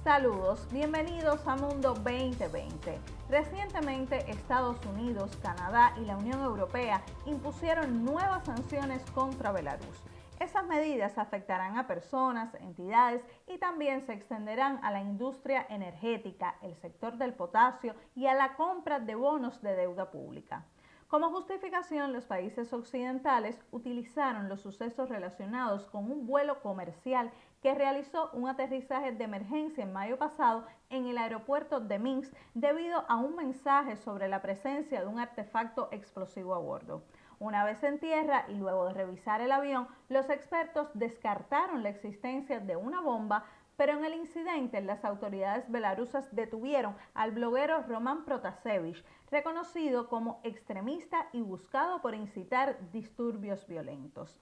Saludos, bienvenidos a Mundo 2020. Recientemente Estados Unidos, Canadá y la Unión Europea impusieron nuevas sanciones contra Belarus. Esas medidas afectarán a personas, entidades y también se extenderán a la industria energética, el sector del potasio y a la compra de bonos de deuda pública. Como justificación, los países occidentales utilizaron los sucesos relacionados con un vuelo comercial que realizó un aterrizaje de emergencia en mayo pasado en el aeropuerto de Minsk debido a un mensaje sobre la presencia de un artefacto explosivo a bordo. Una vez en tierra y luego de revisar el avión, los expertos descartaron la existencia de una bomba, pero en el incidente las autoridades belarusas detuvieron al bloguero Roman Protasevich, reconocido como extremista y buscado por incitar disturbios violentos.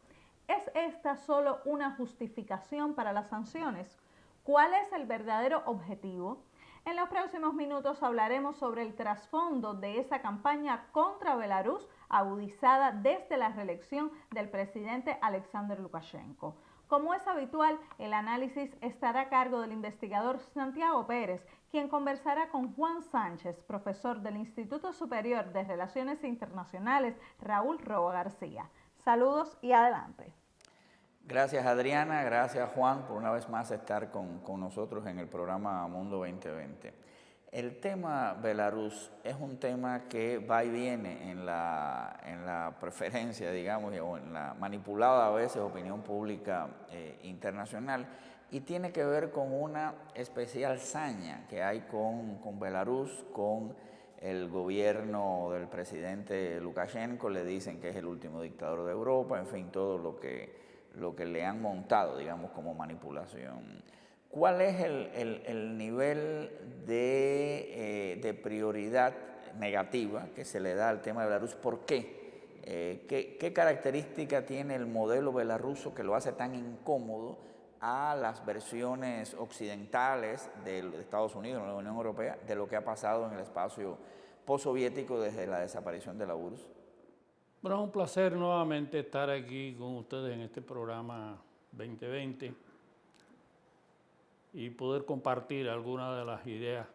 ¿Es esta solo una justificación para las sanciones? ¿Cuál es el verdadero objetivo? En los próximos minutos hablaremos sobre el trasfondo de esa campaña contra Belarus agudizada desde la reelección del presidente Alexander Lukashenko. Como es habitual, el análisis estará a cargo del investigador Santiago Pérez, quien conversará con Juan Sánchez, profesor del Instituto Superior de Relaciones Internacionales Raúl Roa García. Saludos y adelante. Gracias Adriana, gracias Juan por una vez más estar con nosotros en el programa Mundo 2020. El tema Belarus es un tema que va y viene en la preferencia, digamos, o en la manipulada a veces opinión pública internacional, y tiene que ver con una especial saña que hay con Belarus, con el gobierno del presidente Lukashenko. Le dicen que es el último dictador de Europa, en fin, todo lo que le han montado, digamos, como manipulación. ¿Cuál es el nivel de prioridad negativa que se le da al tema de Belarus? ¿Por qué? ¿Qué característica tiene el modelo belarruso que lo hace tan incómodo a las versiones occidentales de Estados Unidos, de la Unión Europea, de lo que ha pasado en el espacio postsoviético desde la desaparición de la URSS? Bueno, es un placer nuevamente estar aquí con ustedes en este programa 2020 y poder compartir algunas de las ideas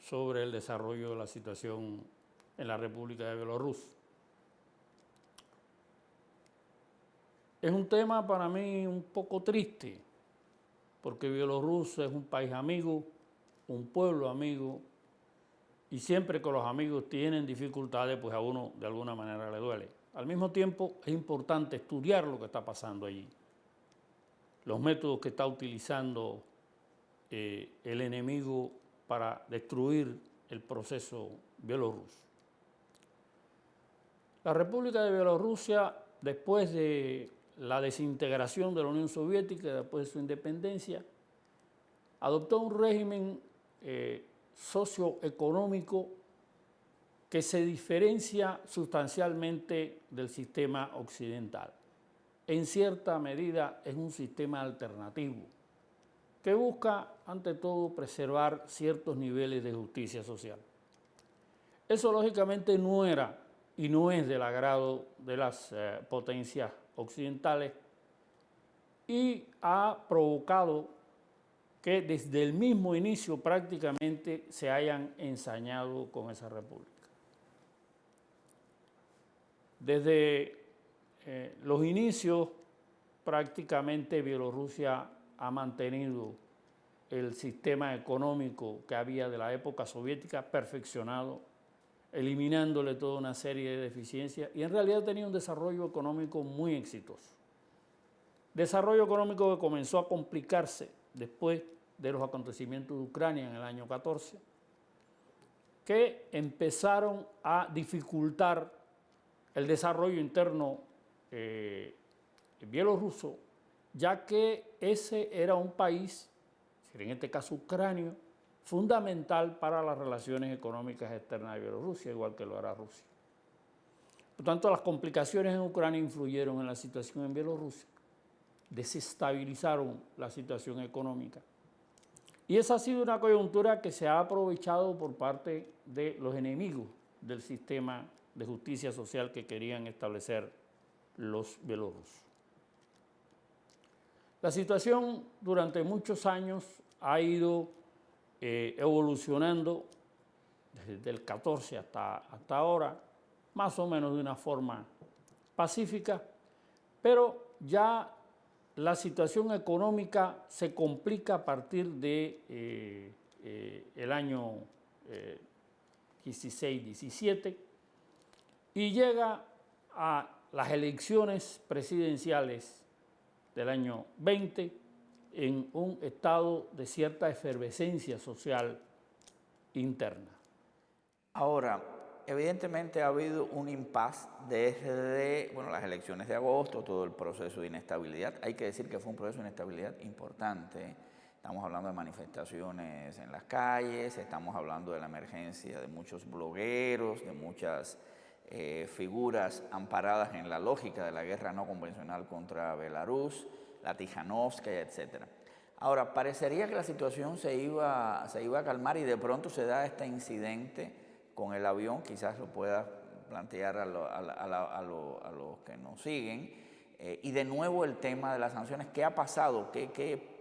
sobre el desarrollo de la situación en la República de Bielorrusia. Es un tema para mí un poco triste, porque Bielorrusia es un país amigo, un pueblo amigo, y siempre que los amigos tienen dificultades, pues a uno de alguna manera le duele. Al mismo tiempo, es importante estudiar lo que está pasando allí, los métodos que está utilizando el enemigo para destruir el proceso bielorruso. La República de Bielorrusia, después de la desintegración de la Unión Soviética, después de su independencia, adoptó un régimen socioeconómico que se diferencia sustancialmente del sistema occidental. En cierta medida es un sistema alternativo que busca, ante todo, preservar ciertos niveles de justicia social. Eso, lógicamente, no era y no es del agrado de las potencias occidentales y ha provocado que desde el mismo inicio prácticamente se hayan ensañado con esa república. Desde los inicios, prácticamente Bielorrusia ha mantenido el sistema económico que había de la época soviética perfeccionado, eliminándole toda una serie de deficiencias, y en realidad tenía un desarrollo económico muy exitoso. Desarrollo económico que comenzó a complicarse después de los acontecimientos de Ucrania en el año 14, que empezaron a dificultar el desarrollo interno bielorruso, ya que ese era un país, en este caso Ucrania, fundamental para las relaciones económicas externas de Bielorrusia, igual que lo era Rusia. Por tanto, las complicaciones en Ucrania influyeron en la situación en Bielorrusia, desestabilizaron la situación económica. Y esa ha sido una coyuntura que se ha aprovechado por parte de los enemigos del sistema de justicia social que querían establecer los bielorrusos. La situación durante muchos años ha ido evolucionando desde el 14 hasta ahora, más o menos de una forma pacífica, pero ya la situación económica se complica a partir de el año 16-17 y llega a las elecciones presidenciales del año 20 en un estado de cierta efervescencia social interna. Ahora, evidentemente ha habido un impasse desde las elecciones de agosto, todo el proceso de inestabilidad. Hay que decir que fue un proceso de inestabilidad importante. Estamos hablando de manifestaciones en las calles, estamos hablando de la emergencia de muchos blogueros, de muchas figuras amparadas en la lógica de la guerra no convencional contra Belarus, la Tijanovskaya, etc. Ahora, parecería que la situación se iba a calmar y de pronto se da este incidente con el avión, quizás lo pueda plantear a los que nos siguen, y de nuevo el tema de las sanciones. ¿Qué ha pasado?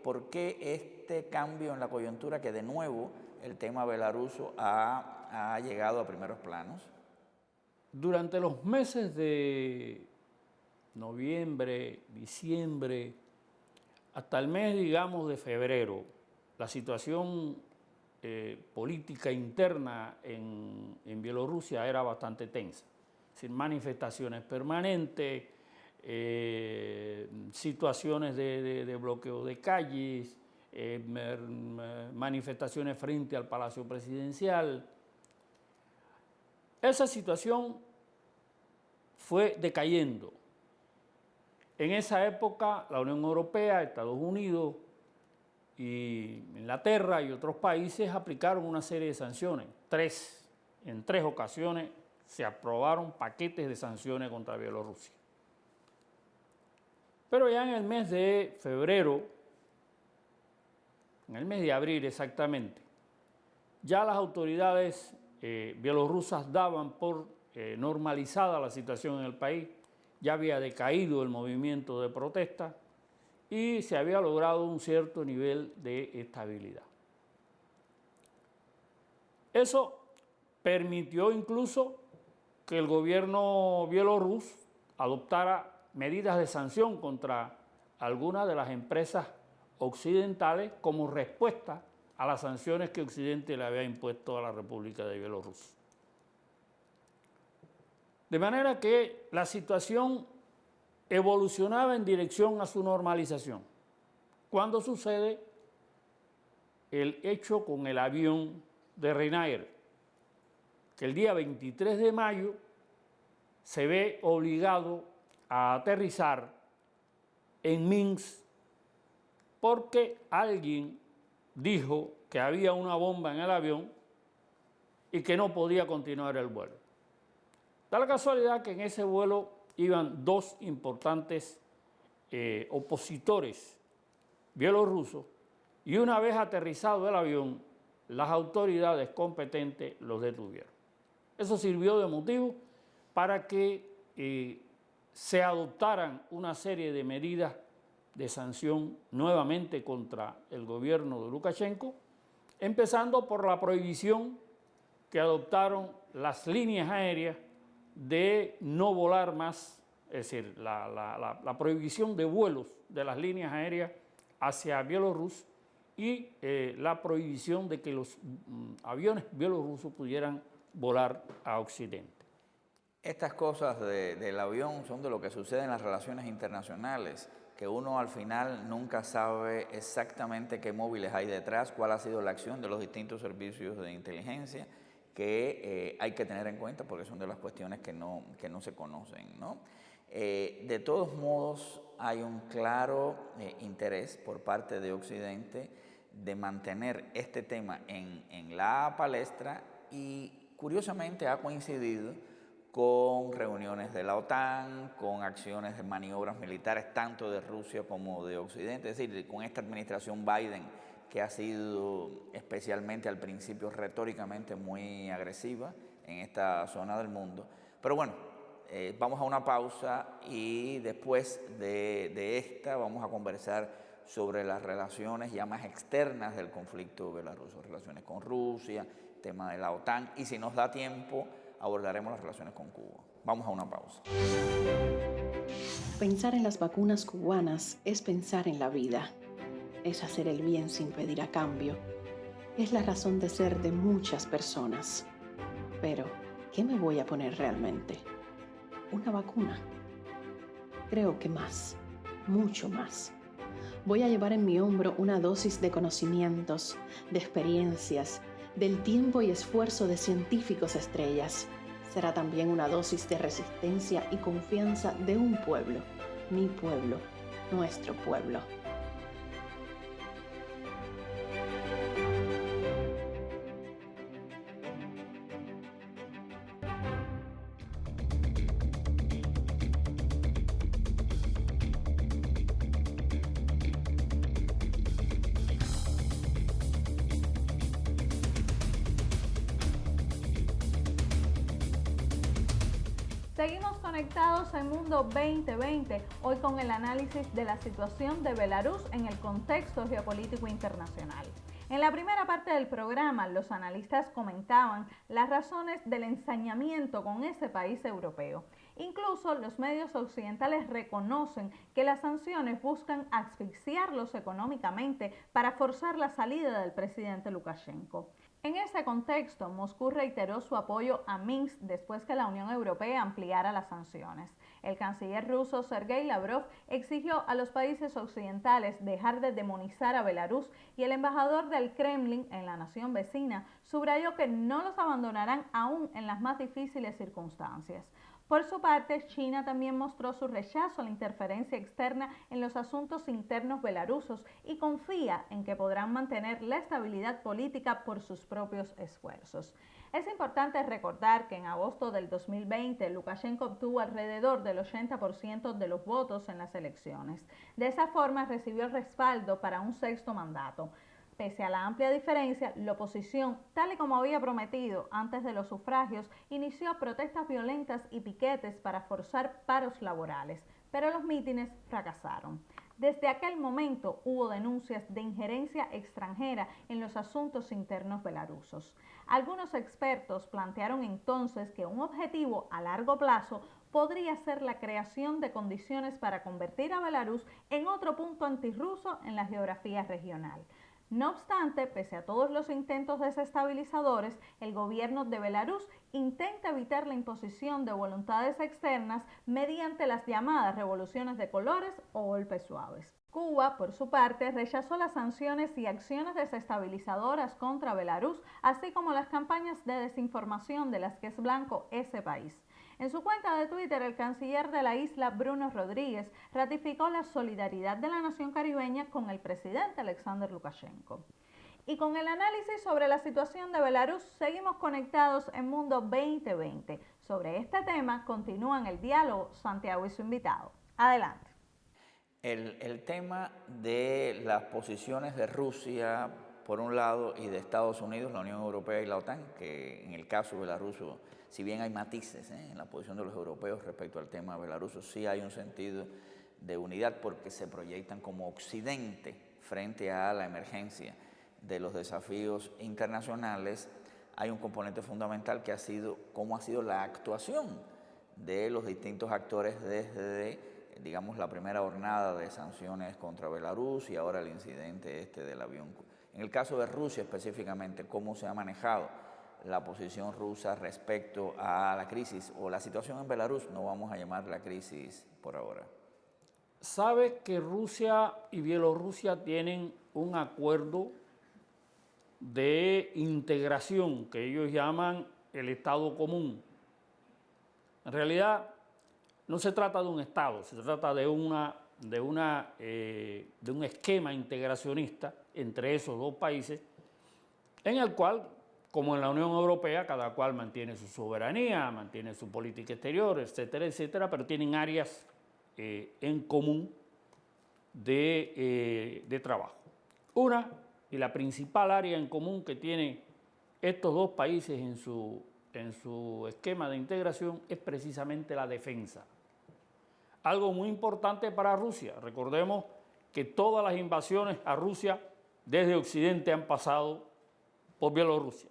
¿Por qué este cambio en la coyuntura que de nuevo el tema belaruso ha llegado a primeros planos? Durante los meses de noviembre, diciembre, hasta el mes, digamos, de febrero, la situación política interna en Bielorrusia era bastante tensa. Es decir, manifestaciones permanentes, situaciones de bloqueo de calles, manifestaciones frente al Palacio Presidencial. Esa situación fue decayendo. En esa época, la Unión Europea, Estados Unidos y Inglaterra y otros países aplicaron una serie de sanciones. En tres ocasiones se aprobaron paquetes de sanciones contra Bielorrusia. Pero ya en el mes de febrero, en el mes de abril exactamente, ya las autoridades bielorrusas daban por normalizada la situación en el país. Ya había decaído el movimiento de protesta y se había logrado un cierto nivel de estabilidad. Eso permitió incluso que el gobierno bielorruso adoptara medidas de sanción contra algunas de las empresas occidentales como respuesta a las sanciones que Occidente le había impuesto a la República de Bielorrusia. De manera que la situación evolucionaba en dirección a su normalización. Cuando sucede el hecho con el avión de Ryanair, que el día 23 de mayo se ve obligado a aterrizar en Minsk porque alguien dijo que había una bomba en el avión y que no podía continuar el vuelo. Da la casualidad que en ese vuelo iban dos importantes opositores bielorrusos y una vez aterrizado el avión, las autoridades competentes los detuvieron. Eso sirvió de motivo para que se adoptaran una serie de medidas de sanción nuevamente contra el gobierno de Lukashenko, empezando por la prohibición que adoptaron las líneas aéreas de no volar más, es decir, la prohibición de vuelos de las líneas aéreas hacia Bielorrusia y la prohibición de que los aviones bielorrusos pudieran volar a Occidente. Estas cosas del avión son de lo que sucede en las relaciones internacionales, que uno al final nunca sabe exactamente qué móviles hay detrás, cuál ha sido la acción de los distintos servicios de inteligencia, que hay que tener en cuenta porque son de las cuestiones que no se conocen, ¿no? De todos modos, hay un claro interés por parte de Occidente de mantener este tema en la palestra y curiosamente ha coincidido con reuniones de la OTAN, con acciones de maniobras militares tanto de Rusia como de Occidente, es decir, con esta administración Biden que ha sido especialmente al principio retóricamente muy agresiva en esta zona del mundo. Pero bueno, vamos a una pausa y después de esta vamos a conversar sobre las relaciones ya más externas del conflicto belaruso, relaciones con Rusia, tema de la OTAN, y si nos da tiempo abordaremos las relaciones con Cuba. Vamos a una pausa. Pensar en las vacunas cubanas es pensar en la vida, es hacer el bien sin pedir a cambio, es la razón de ser de muchas personas. Pero, ¿qué me voy a poner realmente? ¿Una vacuna? Creo que más, mucho más. Voy a llevar en mi hombro una dosis de conocimientos, de experiencias, del tiempo y esfuerzo de científicos estrellas. Será también una dosis de resistencia y confianza de un pueblo, mi pueblo, nuestro pueblo. Seguimos conectados en Mundo 2020, hoy con el análisis de la situación de Belarus en el contexto geopolítico internacional. En la primera parte del programa, los analistas comentaban las razones del ensañamiento con ese país europeo. Incluso los medios occidentales reconocen que las sanciones buscan asfixiarlos económicamente para forzar la salida del presidente Lukashenko. En ese contexto, Moscú reiteró su apoyo a Minsk después que la Unión Europea ampliara las sanciones. El canciller ruso Sergei Lavrov exigió a los países occidentales dejar de demonizar a Belarus y el embajador del Kremlin en la nación vecina subrayó que no los abandonarán aún en las más difíciles circunstancias. Por su parte, China también mostró su rechazo a la interferencia externa en los asuntos internos belarusos y confía en que podrán mantener la estabilidad política por sus propios esfuerzos. Es importante recordar que en agosto del 2020, Lukashenko obtuvo alrededor del 80% de los votos en las elecciones. De esa forma, recibió el respaldo para un sexto mandato. Pese a la amplia diferencia, la oposición, tal y como había prometido antes de los sufragios, inició protestas violentas y piquetes para forzar paros laborales, pero los mítines fracasaron. Desde aquel momento hubo denuncias de injerencia extranjera en los asuntos internos belarusos. Algunos expertos plantearon entonces que un objetivo a largo plazo podría ser la creación de condiciones para convertir a Belarus en otro punto antirruso en la geografía regional. No obstante, pese a todos los intentos desestabilizadores, el gobierno de Belarus intenta evitar la imposición de voluntades externas mediante las llamadas revoluciones de colores o golpes suaves. Cuba, por su parte, rechazó las sanciones y acciones desestabilizadoras contra Belarus, así como las campañas de desinformación de las que es blanco ese país. En su cuenta de Twitter, el canciller de la isla, Bruno Rodríguez, ratificó la solidaridad de la nación caribeña con el presidente Alexander Lukashenko. Y con el análisis sobre la situación de Belarus, seguimos conectados en Mundo 2020. Sobre este tema continúan el diálogo Santiago y su invitado. Adelante. El tema de las posiciones de Rusia, por un lado, y de Estados Unidos, la Unión Europea y la OTAN, que en el caso belaruso, si bien hay matices en la posición de los europeos respecto al tema belaruso, sí hay un sentido de unidad porque se proyectan como Occidente frente a la emergencia de los desafíos internacionales. Hay un componente fundamental que ha sido cómo ha sido la actuación de los distintos actores desde, digamos, la primera hornada de sanciones contra Belarus y ahora el incidente del avión. En el caso de Rusia específicamente, cómo se ha manejado la posición rusa respecto a la crisis o la situación en Belarus, no vamos a llamarla crisis por ahora. Sabe que Rusia y Bielorrusia tienen un acuerdo de integración que ellos llaman el Estado común. En realidad no se trata de un Estado, se trata de un esquema integracionista entre esos dos países en el cual, como en la Unión Europea, cada cual mantiene su soberanía, mantiene su política exterior, etcétera, etcétera, pero tienen áreas en común de trabajo. Una, y la principal área en común que tienen estos dos países en su esquema de integración es precisamente la defensa. Algo muy importante para Rusia. Recordemos que todas las invasiones a Rusia desde Occidente han pasado por Bielorrusia.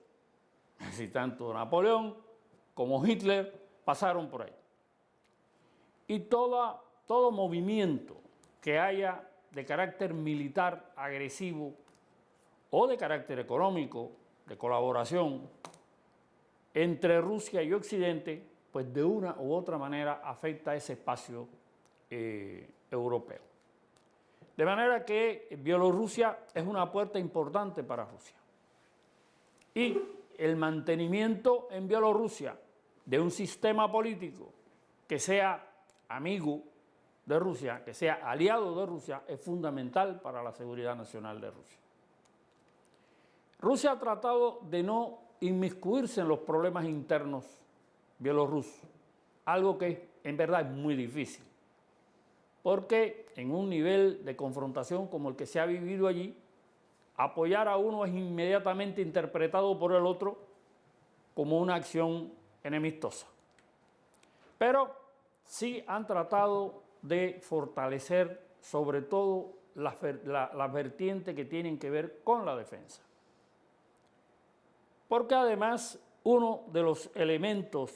Así tanto Napoleón como Hitler pasaron por ahí. Y todo movimiento que haya de carácter militar agresivo o de carácter económico, de colaboración entre Rusia y Occidente, pues de una u otra manera afecta a ese espacio europeo. De manera que Bielorrusia es una puerta importante para Rusia. Y el mantenimiento en Bielorrusia de un sistema político que sea amigo de Rusia, que sea aliado de Rusia, es fundamental para la seguridad nacional de Rusia. Rusia ha tratado de no inmiscuirse en los problemas internos bielorrusos, algo que en verdad es muy difícil, porque en un nivel de confrontación como el que se ha vivido allí, apoyar a uno es inmediatamente interpretado por el otro como una acción enemistosa. Pero sí han tratado de fortalecer sobre todo las vertientes que tienen que ver con la defensa. Porque además uno de los elementos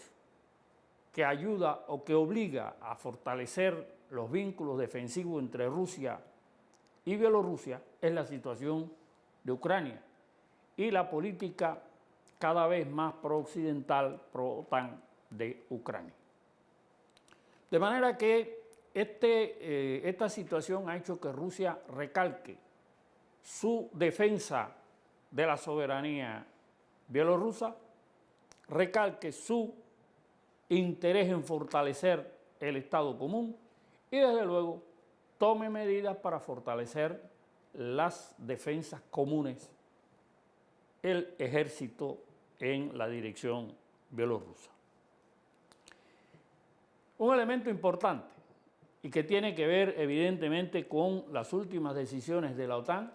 que ayuda o que obliga a fortalecer los vínculos defensivos entre Rusia y Bielorrusia es la situación de Ucrania y la política cada vez más pro-occidental, pro-OTAN de Ucrania. De manera que esta situación ha hecho que Rusia recalque su defensa de la soberanía bielorrusa, recalque su interés en fortalecer el Estado común y desde luego tome medidas para fortalecer las defensas comunes, el ejército en la dirección bielorrusa. Un elemento importante y que tiene que ver evidentemente con las últimas decisiones de la OTAN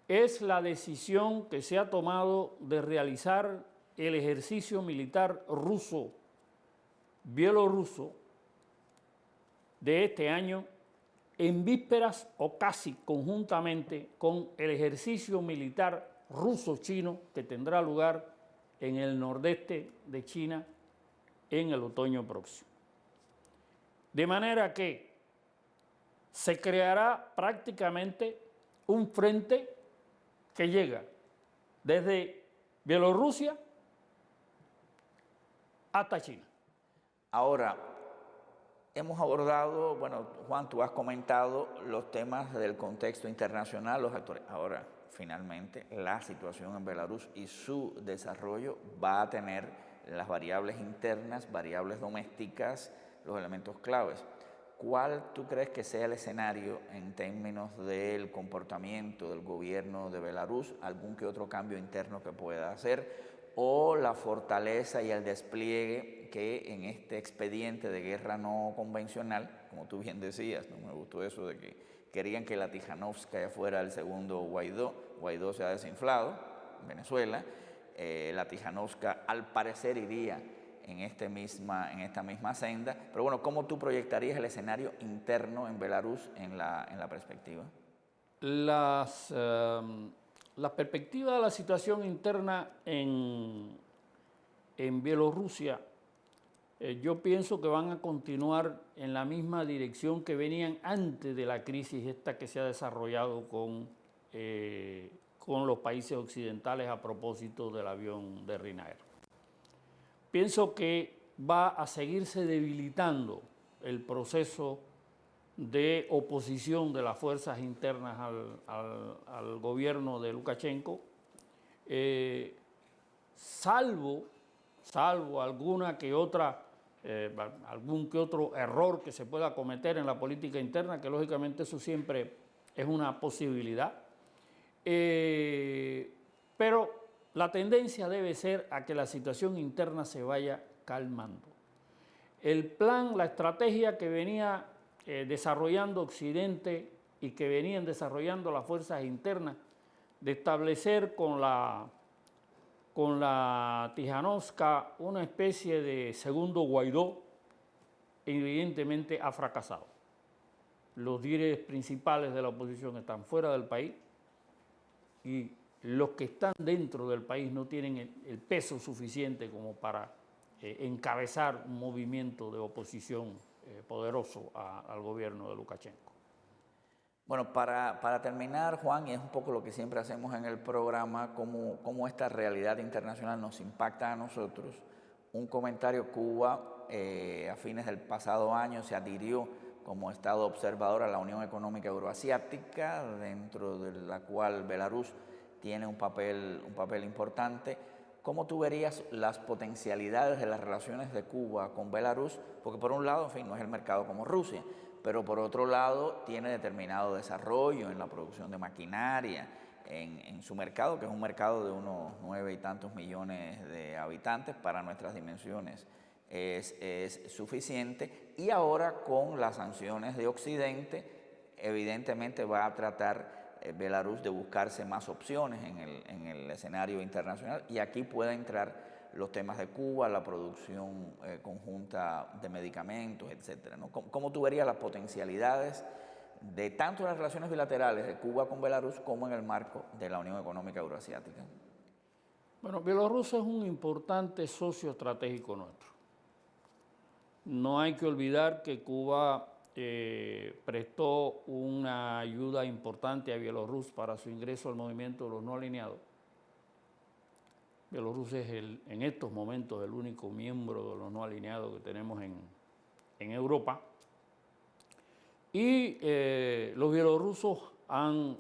es la decisión que se ha tomado de realizar el ejercicio militar ruso-bielorruso de este año en vísperas o casi conjuntamente con el ejercicio militar ruso-chino que tendrá lugar en el nordeste de China en el otoño próximo. De manera que se creará prácticamente un frente que llega desde Bielorrusia hasta China. Ahora, hemos abordado, bueno, Juan, tú has comentado los temas del contexto internacional, los actores. Ahora, finalmente, la situación en Belarus y su desarrollo va a tener las variables internas, variables domésticas, los elementos claves. ¿Cuál tú crees que sea el escenario en términos del comportamiento del gobierno de Belarus? ¿Algún que otro cambio interno que pueda hacer? ¿O la fortaleza y el despliegue que en este expediente de guerra no convencional, como tú bien decías, no me gustó eso de que querían que la Tijanovskaya fuera el segundo Guaidó? Guaidó se ha desinflado en Venezuela. La Tijanovskaya al parecer iría en esta misma senda, pero bueno, ¿cómo tú proyectarías el escenario interno en Belarus en la perspectiva? La perspectiva de la situación interna en Bielorrusia, yo pienso que van a continuar en la misma dirección que venían antes de la crisis esta que se ha desarrollado con los países occidentales a propósito del avión de Ryanair. Pienso que va a seguirse debilitando el proceso de oposición de las fuerzas internas al gobierno de Lukashenko, salvo algún que otro error que se pueda cometer en la política interna, que lógicamente eso siempre es una posibilidad, pero la tendencia debe ser a que la situación interna se vaya calmando. El plan, la estrategia que venía desarrollando Occidente y que venían desarrollando las fuerzas internas de establecer con la Tijanovskaya una especie de segundo Guaidó, evidentemente ha fracasado. los líderes principales de la oposición están fuera del país y los que están dentro del país no tienen el peso suficiente como para encabezar un movimiento de oposición poderoso al gobierno de Lukashenko. Bueno, para terminar, Juan, y es un poco lo que siempre hacemos en el programa, cómo esta realidad internacional nos impacta a nosotros. Un comentario: Cuba a fines del pasado año se adhirió como Estado observador a la Unión Económica Euroasiática, dentro de la cual Belarus tiene un papel importante. ¿Cómo tú verías las potencialidades de las relaciones de Cuba con Belarus? Porque por un lado, en fin, no es el mercado como Rusia, pero por otro lado tiene determinado desarrollo en la producción de maquinaria, en su mercado, que es un mercado de unos 9 y tantos millones de habitantes para nuestras dimensiones. Es suficiente, y ahora con las sanciones de Occidente evidentemente va a tratar Belarus de buscarse más opciones en el escenario internacional, y aquí puede entrar los temas de Cuba, la producción conjunta de medicamentos, etcétera, ¿no? ¿Cómo tú verías las potencialidades de tanto las relaciones bilaterales de Cuba con Belarus como en el marco de la Unión Económica Euroasiática? Bueno, Bielorrusia es un importante socio estratégico nuestro. No hay que olvidar que Cuba prestó una ayuda importante a Bielorrusia para su ingreso al movimiento de los no alineados. Bielorrusia es en estos momentos el único miembro de los no alineados que tenemos en Europa. Y los bielorrusos han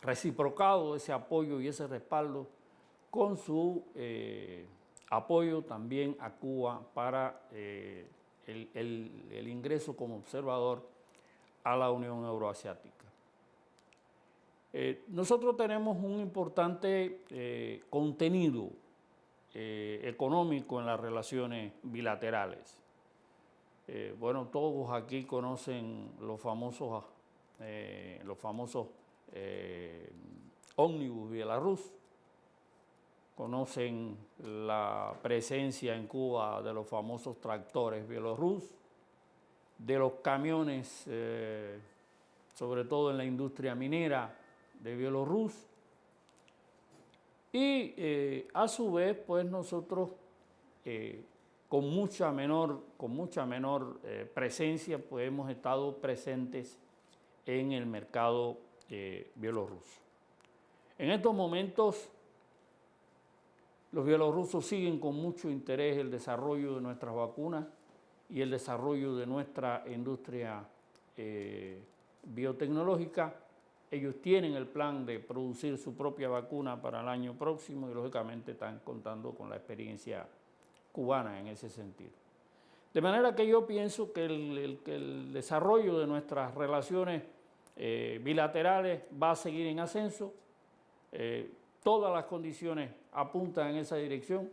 reciprocado ese apoyo y ese respaldo con su apoyo también a Cuba para el ingreso como observador a la Unión Euroasiática. Nosotros tenemos un importante contenido económico en las relaciones bilaterales. Bueno, todos aquí conocen los famosos ómnibus Belarus, conocen la presencia en Cuba de los famosos tractores bielorrusos, de los camiones, sobre todo en la industria minera de Bielorrusia, y a su vez, pues nosotros con mucha menor presencia, pues hemos estado presentes en el mercado bielorruso. En estos momentos, los bielorrusos siguen con mucho interés el desarrollo de nuestras vacunas y el desarrollo de nuestra industria biotecnológica. Ellos tienen el plan de producir su propia vacuna para el año próximo y lógicamente están contando con la experiencia cubana en ese sentido. De manera que yo pienso que el desarrollo de nuestras relaciones bilaterales va a seguir en ascenso. Todas las condiciones apuntan en esa dirección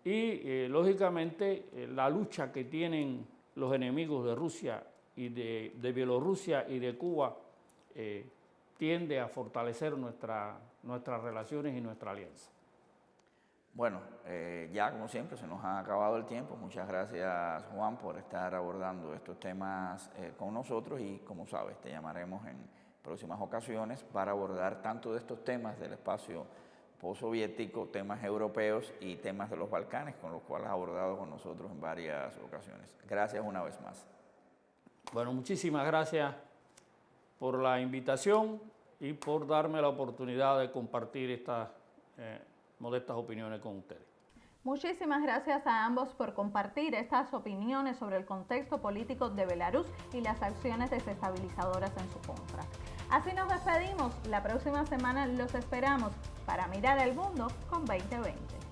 y lógicamente la lucha que tienen los enemigos de Rusia y de Bielorrusia y de Cuba tiende a fortalecer nuestras relaciones y nuestra alianza. Bueno, ya como siempre se nos ha acabado el tiempo. Muchas gracias, Juan, por estar abordando estos temas con nosotros, y como sabes, te llamaremos en próximas ocasiones para abordar tanto de estos temas del espacio postsoviético, temas europeos y temas de los Balcanes, con los cuales has abordado con nosotros en varias ocasiones. Gracias una vez más. Bueno, muchísimas gracias por la invitación y por darme la oportunidad de compartir estas modestas opiniones con ustedes. Muchísimas gracias a ambos por compartir estas opiniones sobre el contexto político de Belarus y las acciones desestabilizadoras en su contra. Así nos despedimos. La próxima semana los esperamos para mirar el mundo con 2020.